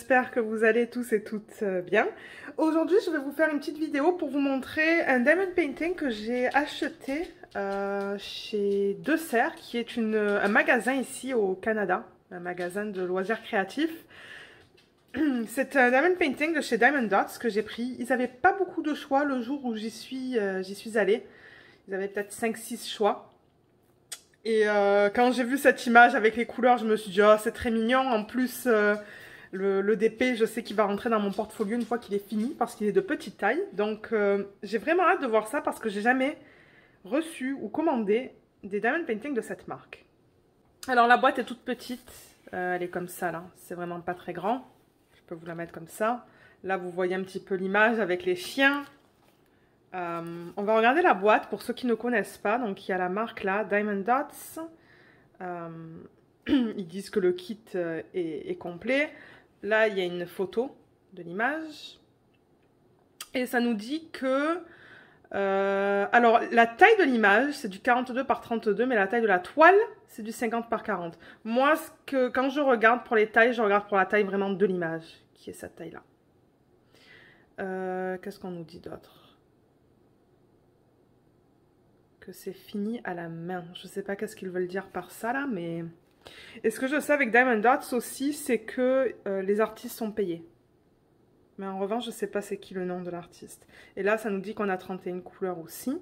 j'espère que vous allez tous et toutes bien. Aujourd'hui, je vais vous faire une petite vidéo pour vous montrer un diamond painting que j'ai acheté chez Deux Serres, qui est un magasin ici au Canada, un magasin de loisirs créatifs. C'est un diamond painting de chez Diamond Dots que j'ai pris. Ils n'avaient pas beaucoup de choix le jour où j'y suis allée. Ils avaient peut-être 5-6 choix. Et quand j'ai vu cette image avec les couleurs, je me suis dit, oh, c'est très mignon. En plus, le DP, je sais qu'il va rentrer dans mon portfolio une fois qu'il est fini parce qu'il est de petite taille. Donc, j'ai vraiment hâte de voir ça parce que j'ai jamais reçu ou commandé des diamond paintings de cette marque. Alors, la boîte est toute petite. Elle est comme ça, là. C'est vraiment pas très grand. Je peux vous la mettre comme ça. Là, vous voyez un petit peu l'image avec les chiens. On va regarder la boîte pour ceux qui ne connaissent pas. Donc il y a la marque là, Diamond Dots. Ils disent que le kit est complet. Là il y a une photo de l'image. Et ça nous dit que... alors la taille de l'image c'est du 42 par 32, mais la taille de la toile c'est du 50 par 40. Moi quand je regarde pour les tailles, je regarde pour la taille vraiment de l'image, qui est cette taille là. Qu'est-ce qu'on nous dit d'autre? Que c'est fini à la main. Je sais pas qu'est-ce qu'ils veulent dire par ça là, mais... Et ce que je sais avec Diamond Dots aussi, c'est que les artistes sont payés. Mais en revanche, je sais pas c'est qui le nom de l'artiste. Et là, ça nous dit qu'on a 31 couleurs aussi.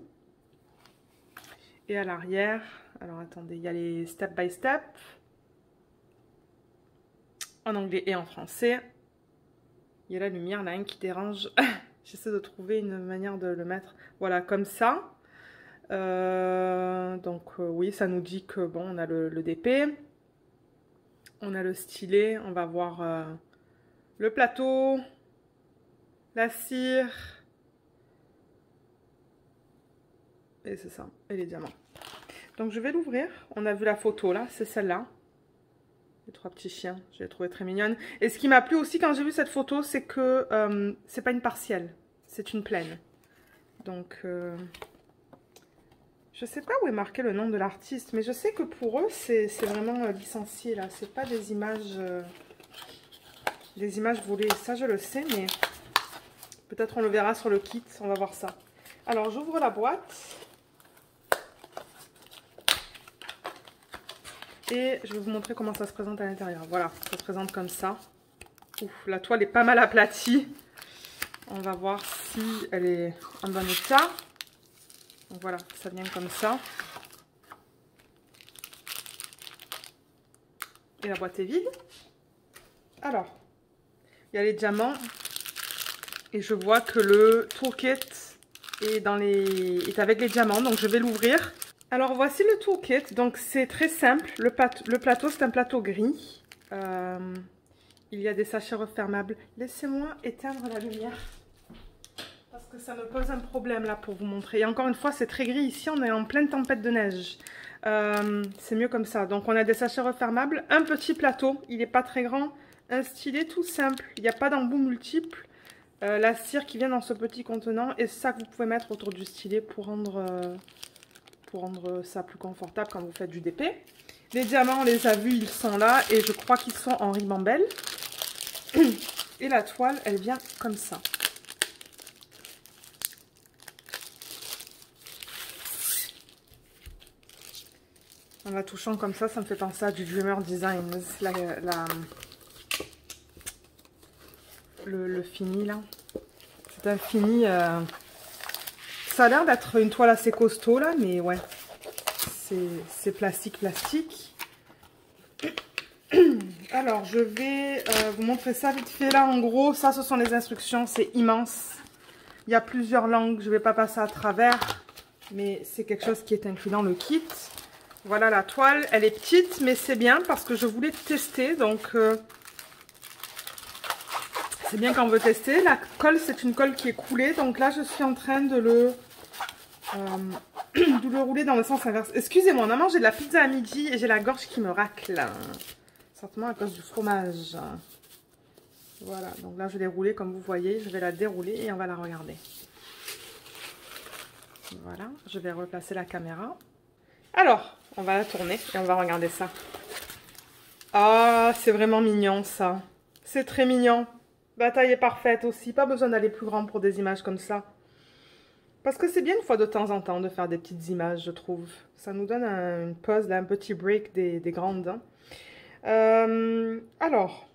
Et à l'arrière, alors attendez, il y a les step by step. En anglais et en français. Il y a la lumière là, qui dérange. J'essaie de trouver une manière de le mettre. Voilà, comme ça. Oui, ça nous dit que bon, on a le DP, on a le stylet, on va voir le plateau, la cire, et c'est ça, et les diamants. Donc je vais l'ouvrir. On a vu la photo là, c'est celle-là, les trois petits chiens, je l'ai trouvée très mignonne. Et ce qui m'a plu aussi quand j'ai vu cette photo, c'est que c'est pas une partielle, c'est une pleine. Donc je sais pas où est marqué le nom de l'artiste, mais je sais que pour eux, c'est vraiment licencié, là. C'est pas des images volées. Ça, je le sais, mais peut-être on le verra sur le kit. On va voir ça. Alors, j'ouvre la boîte. Et je vais vous montrer comment ça se présente à l'intérieur. Voilà, ça se présente comme ça. Ouf, la toile est pas mal aplatie. On va voir si elle est en bon état. Donc voilà, ça vient comme ça. Et la boîte est vide. Alors, il y a les diamants. Et je vois que le toolkit est avec les diamants. Donc je vais l'ouvrir. Alors voici le toolkit. Donc c'est très simple. Le plateau, c'est un plateau gris. Il y a des sachets refermables. Laissez-moi éteindre la lumière. Parce que ça me pose un problème là pour vous montrer. Et encore une fois, c'est très gris ici, on est en pleine tempête de neige. C'est mieux comme ça. Donc on a des sachets refermables, un petit plateau, il n'est pas très grand, un stylet tout simple, il n'y a pas d'embout multiple. La cire qui vient dans ce petit contenant et ça que vous pouvez mettre autour du stylet pour rendre ça plus confortable quand vous faites du DP. Les diamants, on les a vus, ils sont là et je crois qu'ils sont en ribambelle. Et la toile, elle vient comme ça. En la touchant comme ça me fait penser à du Dreamer Designs. Le fini là. C'est un fini. Ça a l'air d'être une toile assez costaud là, mais ouais. C'est plastique. Alors je vais vous montrer ça vite fait là. En gros, ça ce sont les instructions. C'est immense. Il y a plusieurs langues. Je ne vais pas passer à travers. Mais c'est quelque chose qui est inclus dans le kit. Voilà la toile, elle est petite, mais c'est bien parce que je voulais tester, donc c'est bien quand on veut tester. La colle, c'est une colle qui est coulée, donc là je suis en train de le rouler dans le sens inverse. Excusez-moi, on a mangé de la pizza à midi et j'ai la gorge qui me racle, certainement à cause du fromage. Voilà, donc là je l'ai roulée comme vous voyez, je vais la dérouler et on va la regarder. Voilà, je vais replacer la caméra. Alors, on va la tourner et on va regarder ça. Ah, c'est vraiment mignon ça. C'est très mignon. La taille est parfaite aussi. Pas besoin d'aller plus grand pour des images comme ça. Parce que c'est bien une fois de temps en temps de faire des petites images, je trouve. Ça nous donne une pause, là, un petit break des grandes. Hein. Alors,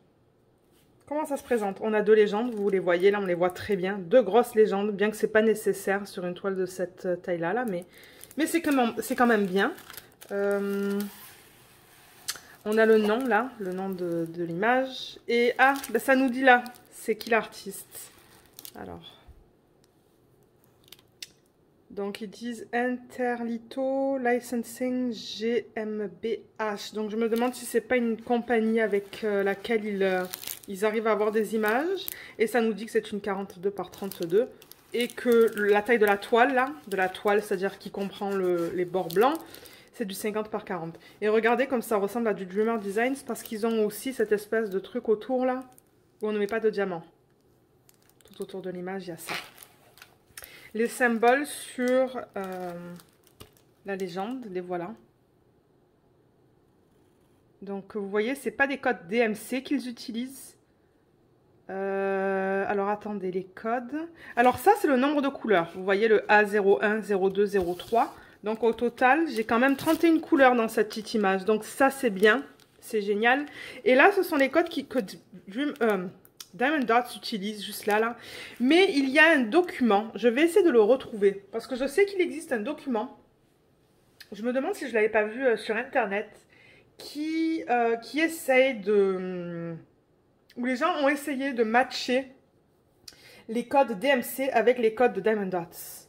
comment ça se présente? On a deux légendes, vous les voyez, là on les voit très bien. Deux grosses légendes, bien que c'est pas nécessaire sur une toile de cette taille-là, mais c'est quand même bien. On a le nom là, le nom de l'image. Et ah, ben ça nous dit là, c'est qui l'artiste? Alors. Donc ils disent Interlito Licensing GmbH. Donc je me demande si c'est pas une compagnie avec laquelle ils arrivent à avoir des images. Et ça nous dit que c'est une 42 par 32. Et que la taille de la toile là, c'est-à-dire qui comprend les bords blancs, c'est du 50 par 40. Et regardez comme ça ressemble à du Dreamer Designs parce qu'ils ont aussi cette espèce de truc autour là où on ne met pas de diamant. Tout autour de l'image, il y a ça. Les symboles sur la légende, les voilà. Donc vous voyez, c'est pas des codes DMC qu'ils utilisent. Alors attendez, les codes. Alors ça, c'est le nombre de couleurs. Vous voyez le A01, 02, 03. Donc au total, j'ai quand même 31 couleurs dans cette petite image. Donc ça, c'est bien. C'est génial. Et là, ce sont les codes que Diamond Dots utilise juste là. Mais il y a un document. Je vais essayer de le retrouver. Parce que je sais qu'il existe un document. Je me demande si je ne l'avais pas vu sur Internet. Qui essaye de... où les gens ont essayé de matcher les codes DMC avec les codes de Diamond Dots.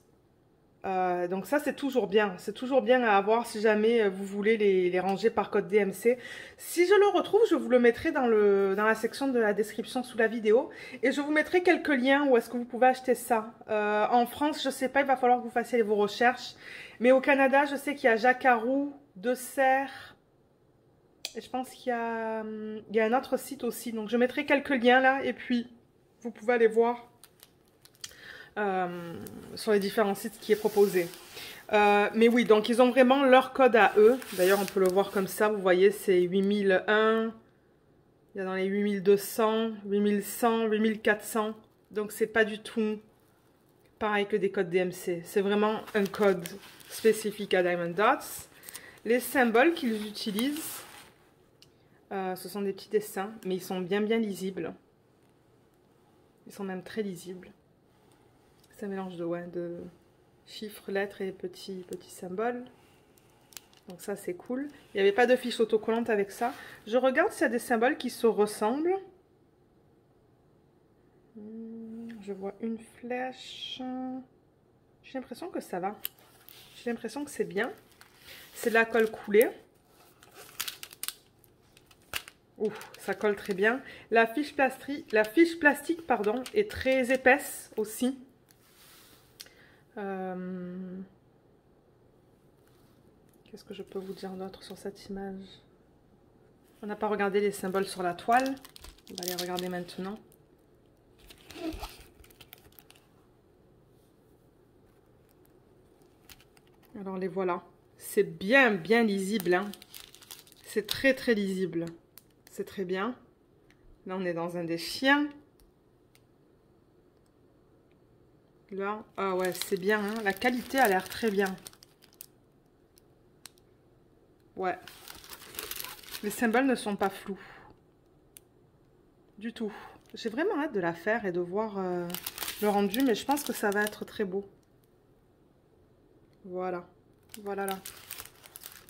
Donc ça, c'est toujours bien. C'est toujours bien à avoir si jamais vous voulez les ranger par code DMC. Si je le retrouve, je vous le mettrai dans la section de la description sous la vidéo. Et je vous mettrai quelques liens où est-ce que vous pouvez acheter ça. En France, je sais pas, il va falloir que vous fassiez vos recherches. Mais au Canada, je sais qu'il y a Jacarou, De Serre. Et je pense qu'il y a un autre site aussi. Donc je mettrai quelques liens là. Et puis, vous pouvez aller voir. Sur les différents sites qui est proposé. Mais oui, donc ils ont vraiment leur code à eux. D'ailleurs, on peut le voir comme ça. Vous voyez, c'est 8001. Il y a dans les 8200, 8100, 8400. Donc, c'est pas du tout pareil que des codes DMC. C'est vraiment un code spécifique à Diamond Dots. Les symboles qu'ils utilisent, ce sont des petits dessins, mais ils sont bien lisibles. Ils sont même très lisibles. C'est un mélange de chiffres, lettres et petits symboles. Donc ça, c'est cool. Il n'y avait pas de fiche autocollante avec ça. Je regarde s'il y a des symboles qui se ressemblent. Je vois une flèche. J'ai l'impression que ça va. J'ai l'impression que c'est bien. C'est de la colle coulée. Ouf, ça colle très bien. La fiche plastique, pardon, est très épaisse aussi. Qu'est-ce que je peux vous dire d'autre sur cette image? On n'a pas regardé les symboles sur la toile. On va les regarder maintenant. Alors les voilà. C'est bien lisible. Hein. C'est très lisible. C'est très bien. Là, on est dans un des chiens. Là, ah ouais, c'est bien, hein. La qualité a l'air très bien. Ouais. Les symboles ne sont pas flous. Du tout. J'ai vraiment hâte de la faire et de voir le rendu, mais je pense que ça va être très beau. Voilà. Voilà là.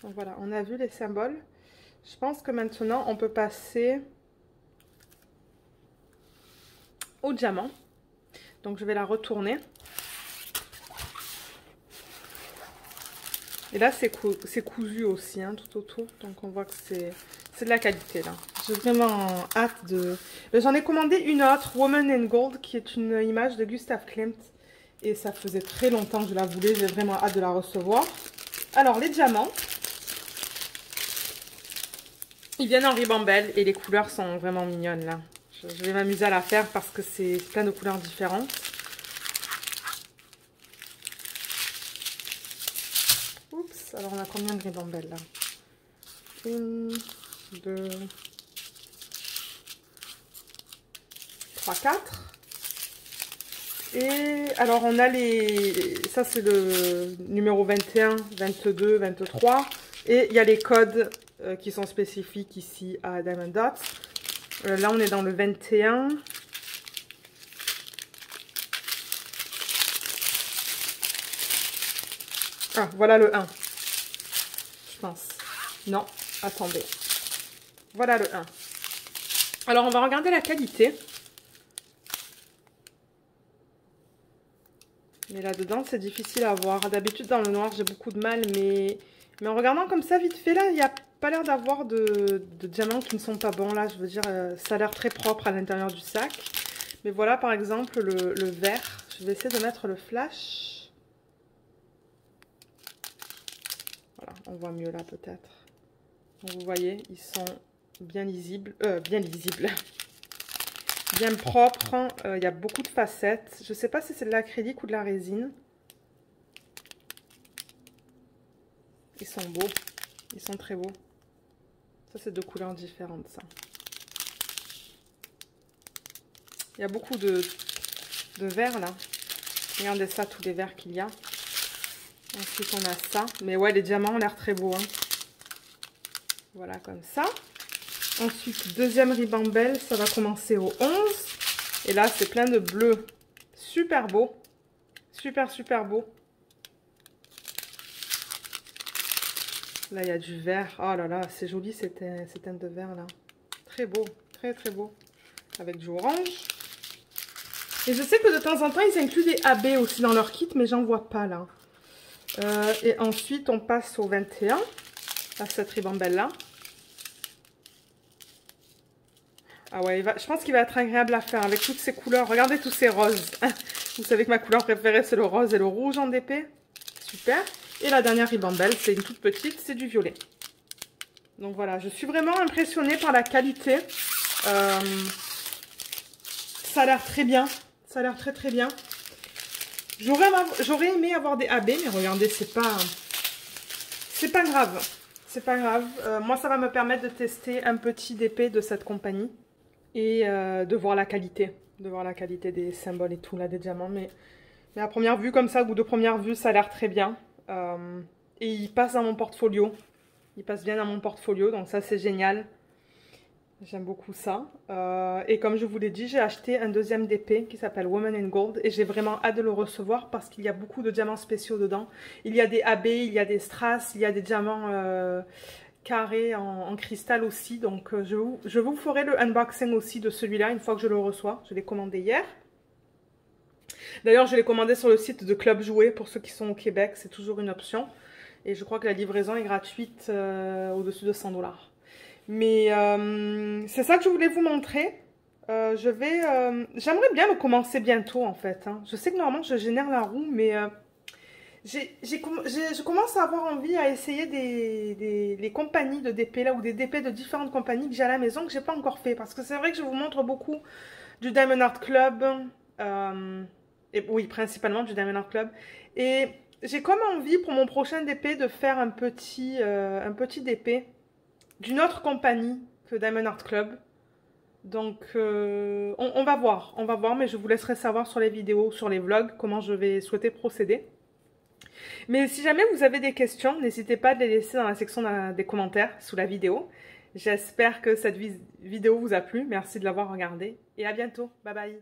Donc voilà, on a vu les symboles. Je pense que maintenant, on peut passer au diamant. Donc je vais la retourner. Et là c'est cousu aussi hein, tout autour. Donc on voit que c'est de la qualité là. J'ai vraiment hâte de... J'en ai commandé une autre, Woman in Gold, qui est une image de Gustav Klimt. Et ça faisait très longtemps que je la voulais. J'ai vraiment hâte de la recevoir. Alors les diamants. Ils viennent en ribambelle et les couleurs sont vraiment mignonnes là. Je vais m'amuser à la faire parce que c'est plein de couleurs différentes. Oups, alors on a combien de ribambelles là? 1, 2, 3, 4. Et alors on a les... Ça c'est le numéro 21, 22, 23. Et il y a les codes qui sont spécifiques ici à Diamond Dots. Là on est dans le 21. Ah, voilà le 1. Je pense. Non, attendez. Voilà le 1. Alors on va regarder la qualité. Mais là-dedans, c'est difficile à voir. D'habitude, dans le noir, j'ai beaucoup de mal. Mais en regardant comme ça, vite fait, là, il n'y a pas l'air d'avoir de diamants qui ne sont pas bons. Là, je veux dire, ça a l'air très propre à l'intérieur du sac. Mais voilà, par exemple, le vert. Je vais essayer de mettre le flash. Voilà, on voit mieux là, peut-être. Donc, vous voyez, ils sont bien lisibles. Bien propre, il y a beaucoup de facettes. Je ne sais pas si c'est de l'acrylique ou de la résine. Ils sont beaux, ils sont très beaux. Ça c'est deux couleurs différentes ça. Il y a beaucoup de verres là. Regardez ça, tous les verres qu'il y a. Ensuite on a ça. Mais ouais, les diamants ont l'air très beaux. Hein. Voilà comme ça. Ensuite, deuxième ribambelle, ça va commencer au 11. Et là, c'est plein de bleu. Super beau. Super, super beau. Là, il y a du vert. Oh là là, c'est joli ces teintes de vert là. Très beau. Très, très beau. Avec du orange. Et je sais que de temps en temps, ils incluent des AB aussi dans leur kit, mais j'en vois pas là. Et ensuite, on passe au 21. À cette ribambelle là. Ah ouais, je pense qu'il va être agréable à faire avec toutes ces couleurs. Regardez tous ces roses. Vous savez que ma couleur préférée, c'est le rose et le rouge en DP. Super. Et la dernière ribambelle, c'est une toute petite, c'est du violet. Donc voilà, je suis vraiment impressionnée par la qualité. Ça a l'air très bien. Ça a l'air très très bien. J'aurais aimé avoir des AB, mais regardez, c'est pas grave. C'est pas grave. Moi, ça va me permettre de tester un petit DP de cette compagnie. Et de voir la qualité. De voir la qualité des symboles et tout, là, des diamants. Mais à première vue, comme ça, au bout de première vue, ça a l'air très bien. Et il passe dans mon portfolio. Il passe bien dans mon portfolio, donc ça, c'est génial. J'aime beaucoup ça. Et comme je vous l'ai dit, j'ai acheté un deuxième DP qui s'appelle Woman in Gold. Et j'ai vraiment hâte de le recevoir parce qu'il y a beaucoup de diamants spéciaux dedans. Il y a des AB, il y a des strass, il y a des diamants carrés en cristal aussi. Donc je vous ferai le unboxing aussi de celui-là une fois que je le reçois. Je l'ai commandé hier. D'ailleurs, je l'ai commandé sur le site de Club Jouet pour ceux qui sont au Québec. C'est toujours une option. Et je crois que la livraison est gratuite au-dessus de 100 $. Mais c'est ça que je voulais vous montrer. J'aimerais bien le commencer bientôt en fait. Hein. Je sais que normalement je génère la roue, mais je commence à avoir envie à essayer les compagnies de DP là, ou des DP de différentes compagnies que j'ai à la maison que j'ai pas encore fait. Parce que c'est vrai que je vous montre beaucoup du Diamond Art Club. Et oui, principalement du Diamond Art Club. Et j'ai comme envie pour mon prochain DP de faire un petit DP d'une autre compagnie que Diamond Art Club. Donc on va voir, mais je vous laisserai savoir sur les vidéos, sur les vlogs, comment je vais souhaiter procéder. Mais si jamais vous avez des questions, n'hésitez pas à les laisser dans la section des commentaires sous la vidéo. J'espère que cette vidéo vous a plu, merci de l'avoir regardée et à bientôt, bye bye.